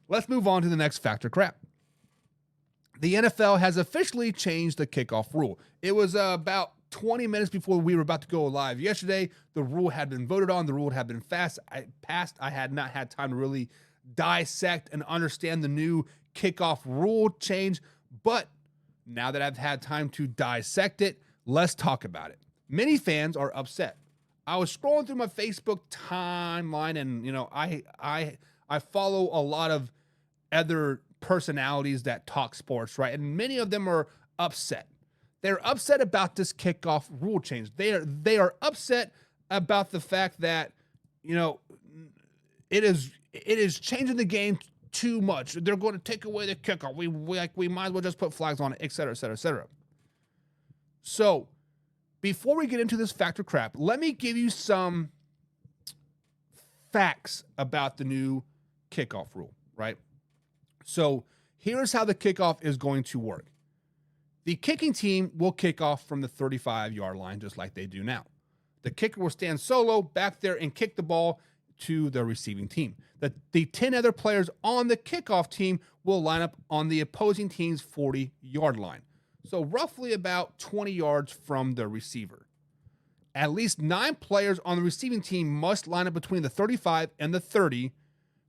let's move on to the next factor crap. The NFL has officially changed the kickoff rule. It was about 20 minutes before we were about to go live yesterday. The rule had been voted on. The rule had been passed. I had not had time to really dissect and understand the new kickoff rule change. But now that I've had time to dissect it, let's talk about it. Many fans are upset. I was scrolling through my Facebook timeline, and I follow a lot of other personalities that talk sports, right? And many of them are upset. They're upset about this kickoff rule change. They are upset about the fact that, it is changing the game too much. They're going to take away the kickoff. We might as well just put flags on it, et cetera, et cetera, et cetera. So before we get into this factor crap, let me give you some facts about the new kickoff rule, right? So here's how the kickoff is going to work. The kicking team will kick off from the 35-yard line just like they do now. The kicker will stand solo back there and kick the ball to the receiving team. The 10 other players on the kickoff team will line up on the opposing team's 40-yard line. So roughly about 20 yards from the receiver. At least 9 players on the receiving team must line up between the 35 and the 30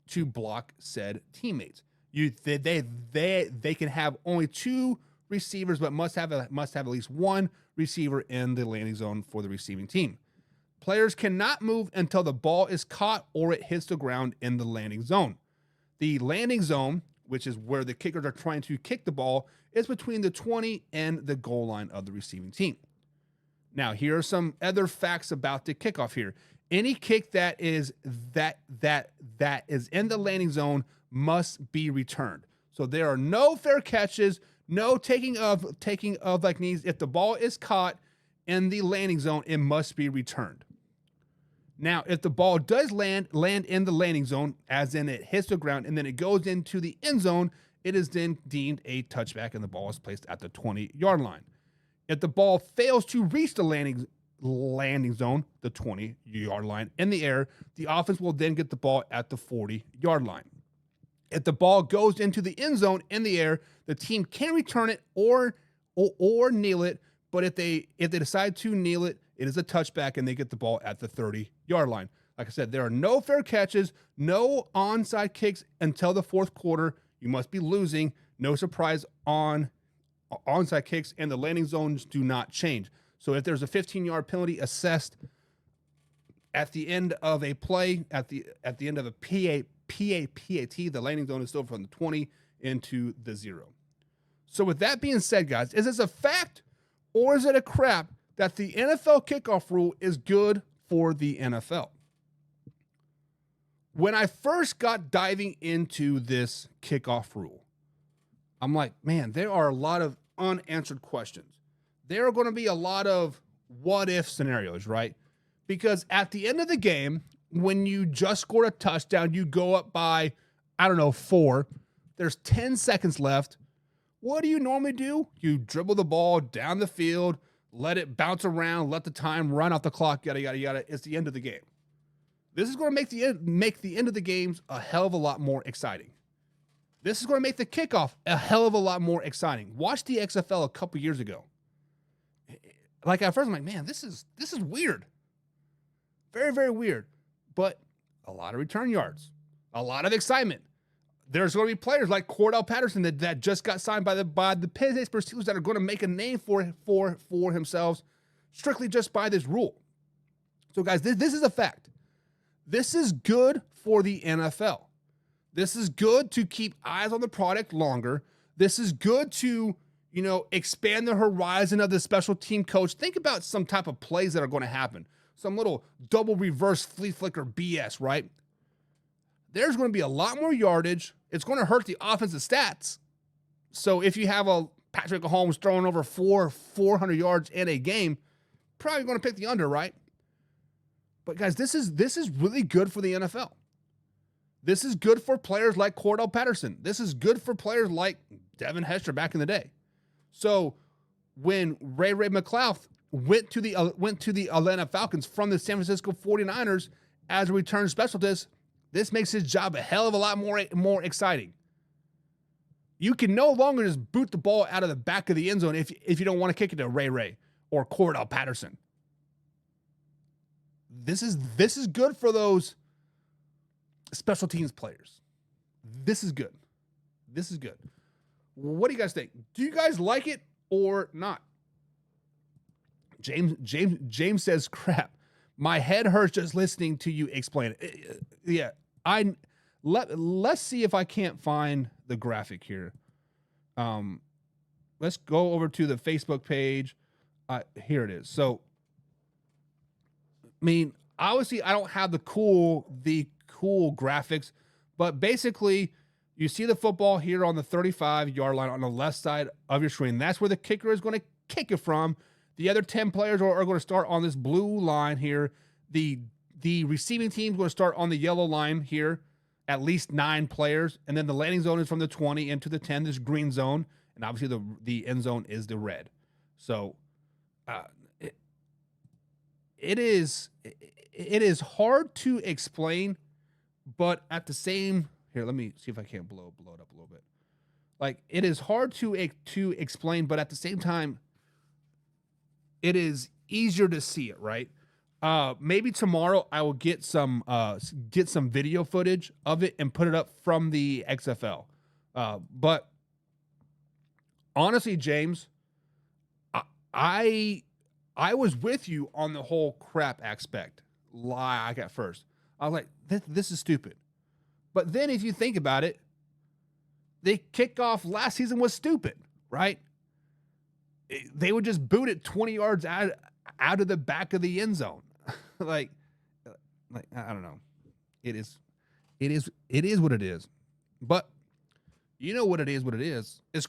to block said teammates. They can have only 2 receivers, but must have at least 1 receiver in the landing zone for the receiving team. Players cannot move until the ball is caught or it hits the ground in the landing zone. The landing zone, which is where the kickers are trying to kick the ball, is between the 20 and the goal line of the receiving team. Now, here are some other facts about the kickoff here. Any kick that is in the landing zone must be returned. So there are no fair catches, no taking of like knees. If the ball is caught in the landing zone, it must be returned. Now, if the ball does land in the landing zone, as in it hits the ground and then it goes into the end zone, it is then deemed a touchback and the ball is placed at the 20-yard line. If the ball fails to reach the landing zone, the 20-yard line in the air, the offense will then get the ball at the 40-yard line. If the ball goes into the end zone in the air, the team can return it or kneel it, but if they decide to kneel it, it is a touchback and they get the ball at the 30-yard line. Like I said, there are no fair catches, no onside kicks until the fourth quarter. You must be losing. No surprise on onside kicks, and the landing zones do not change. So if there's a 15-yard penalty assessed at the end of a play, at the end of a PAT, the landing zone is still from the 20 into the 0. So with that being said, guys, is this a fact or is it a crap that the NFL kickoff rule is good for the NFL? When I first got diving into this kickoff rule, I'm like, man, there are a lot of unanswered questions. There are going to be a lot of what-if scenarios, right? Because at the end of the game, when you just scored a touchdown, you go up by, 4. There's 10 seconds left. What do you normally do? You dribble the ball down the field, let it bounce around, let the time run off the clock, yada, yada, yada. It's the end of the game. This is going to make the end of the games a hell of a lot more exciting. This is going to make the kickoff a hell of a lot more exciting. Watch the XFL a couple years ago. Like at first, I'm like, man, this is weird. Very, very weird. But a lot of return yards, a lot of excitement. There's going to be players like Cordell Patterson that just got signed by the Pittsburgh Steelers that are going to make a name for themselves strictly just by this rule. So, guys, this is a fact. This is good for the NFL. This is good to keep eyes on the product longer. This is good to, expand the horizon of the special team coach. Think about some type of plays that are going to happen. Some little double reverse flea flicker BS, right? There's going to be a lot more yardage. It's going to hurt the offensive stats. So if you have a Patrick Mahomes throwing over 400 yards in a game, probably going to pick the under, right? But guys, this is really good for the NFL. This is good for players like Cordell Patterson. This is good for players like Devin Hester back in the day. So when Ray McClough went to the Atlanta Falcons from the San Francisco 49ers as a return specialist, This makes his job a hell of a lot more exciting. You can no longer just boot the ball out of the back of the end zone if you don't want to kick it to Ray or Cordell Patterson. This is good for those special teams players. This is good. This is good. What do you guys think? Do you guys like it or not? James says, crap. My head hurts just listening to you explain it. Yeah. Let's see if I can't find the graphic here. Let's go over to the Facebook page. Here it is. So, I mean, obviously I don't have the cool graphics, but basically you see the football here on the 35-yard line on the left side of your screen. That's where the kicker is going to kick it from. The other 10 players are going to start on this blue line here. The receiving team is going to start on the yellow line here, at least 9 players. And then the landing zone is from the 20 into the 10, this green zone. And obviously the end zone is the red. So it is hard to explain, but at the same, here, let me see if I can't blow it up a little bit. Like, it is hard to explain, but at the same time, it is easier to see it, right? Maybe tomorrow I will get some video footage of it and put it up from the XFL. But honestly, James, I was with you on the whole crap aspect. I got first. I was like, this is stupid. But then if you think about it, the kickoff last season was stupid, right? They would just boot it 20 yards out of the back of the end zone. like I don't know. It is what it is. But you know what it is. It's